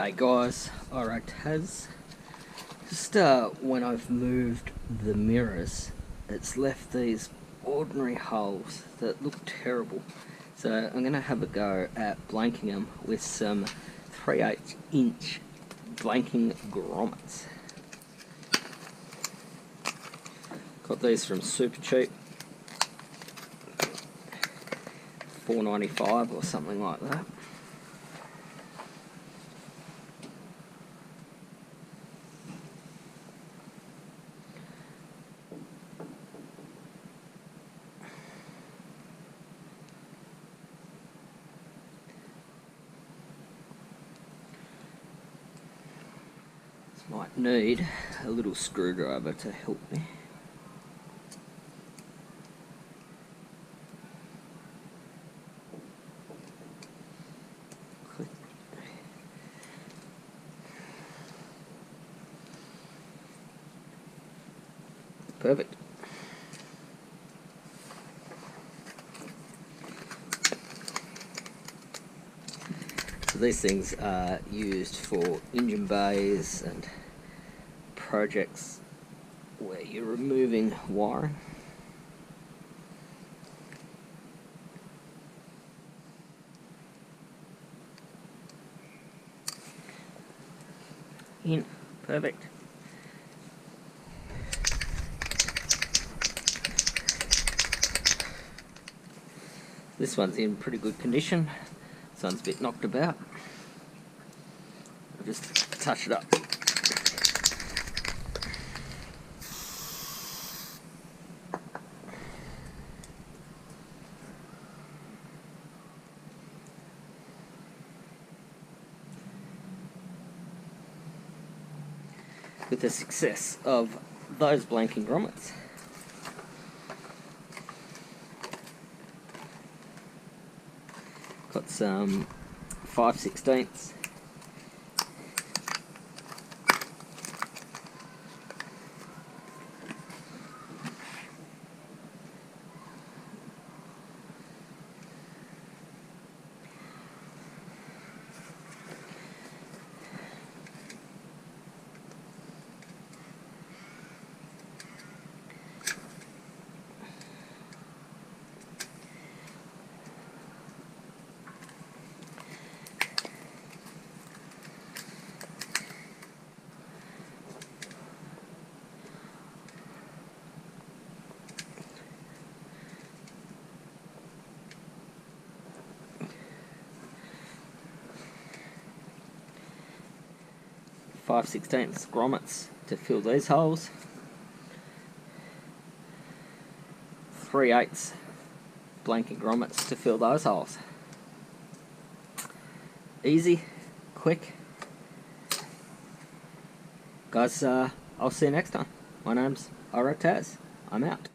G'day guys, alright has just when I've moved the mirrors, it's left these ordinary holes that look terrible. So I'm going to have a go at blanking them with some 3/8 inch blanking grommets. Got these from Super Cheap, $4.95 or something like that. Might need a little screwdriver to help me. Click. Perfect. So these things are used for engine bays and projects where you're removing wiring. In. Perfect. This one's in pretty good condition. This one's a bit knocked about. I'll just touch it up. With the success of those blanking grommets, got some 5/16. .5/16 grommets to fill these holes, 3/8 blanking grommets to fill those holes. Easy, quick. Guys, I'll see you next time. My name's Taz. I'm out.